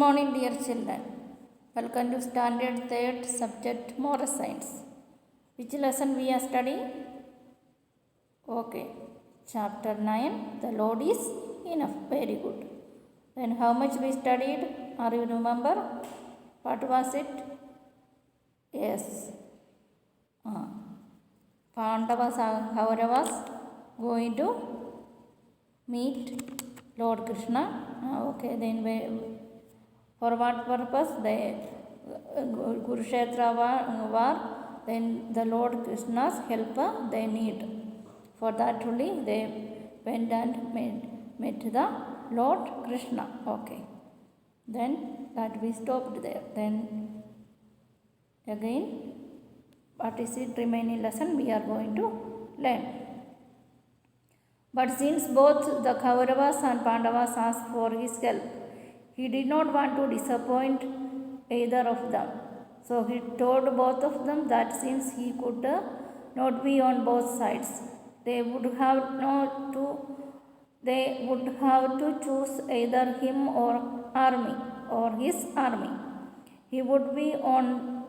morning, dear children. Welcome to Standard 3rd subject Moral Science. Which lesson we are studying? Okay, chapter 9. The Lord is enough. Very good. Then how much we studied? Are you remember? What was it? Yes. Pandavas and Kauravas going to meet Lord Krishna. Okay, then for what purpose? The Kurukshetra war, then the Lord Krishna's help they need. For that only they went and met the Lord Krishna. Okay. Then that we stopped there. Then again, what is it remaining lesson we are going to learn. But since both the Kauravas and Pandavas asked for his help, he did not want to disappoint either of them. So he told both of them that since he could not be on both sides, they would have to choose either him or army or his army. He would be on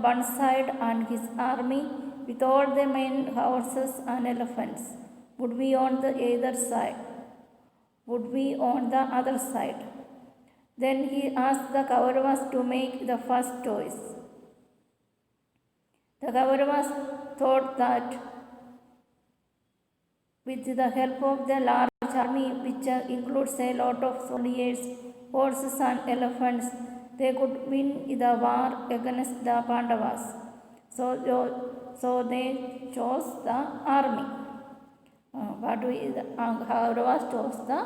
one side, and his army with all the main horses and elephants would be on the other side. Then he asked the Kauravas to make the first choice. The Kauravas thought that with the help of the large army, which includes a lot of soldiers, horses and elephants, they could win the war against the Pandavas. So they chose the army. Kauravas chose the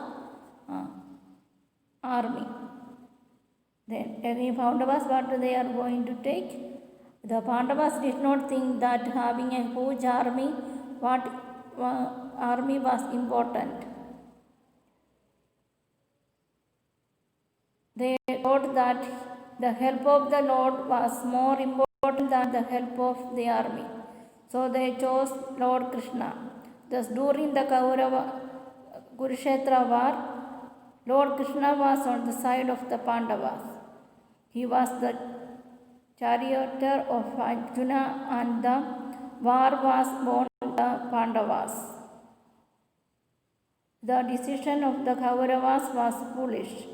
army. Then any Pandavas, what they are going to take? The Pandavas did not think that having a huge army, army was important. They thought that the help of the Lord was more important than the help of the army. So they chose Lord Krishna. Thus during the Kurukshetra war, Lord Krishna was on the side of the Pandavas. He was the charioteer of Arjuna, and the war was won by the Pandavas. The decision of the Kauravas was foolish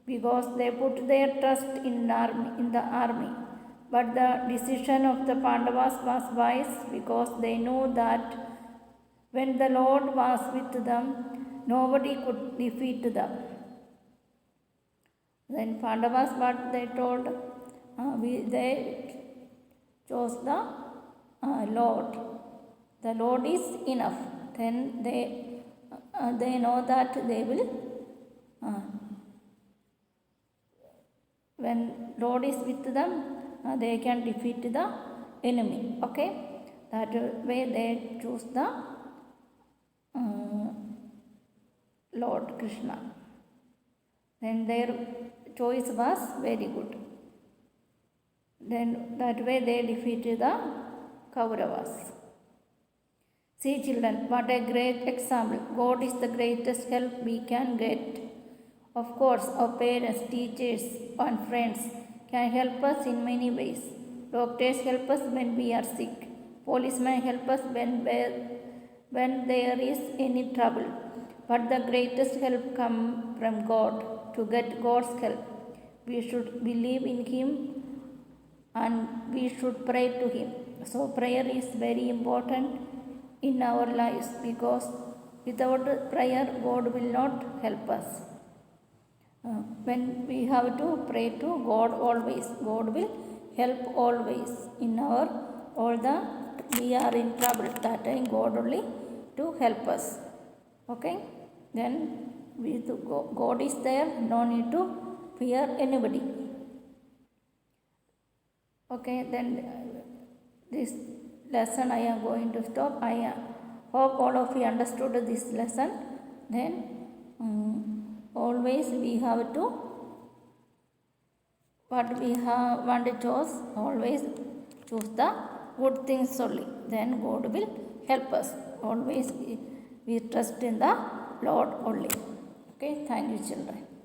because they put their trust in the army. But the decision of the Pandavas was wise because they knew that when the Lord was with them, nobody could defeat them. Then Pandavas, what they told, they chose the Lord. The Lord is enough. Then they know that they will, when Lord is with them, they can defeat the enemy. Okay, that way they choose the Lord Krishna. Then their choice was very good. Then that way they defeated the Kauravas. See children, what a great example. God is the greatest help we can get. Of course, our parents, teachers and friends can help us in many ways. Doctors help us when we are sick. Policemen help us when there is any trouble. But the greatest help comes from God. To get God's help, we should believe in Him and we should pray to Him. So prayer is very important in our lives because without prayer, God will not help us. When we have to pray to God always, God will help always in we are in trouble. That time God only to help us. Okay, then God is there, no need to fear anybody. Okay, then this lesson I am going to stop. I hope all of you understood this lesson. Then always we have to, what we want to choose, always choose the good things only. Then God will help us. Always we trust in the Lord only. Okay, thank you children.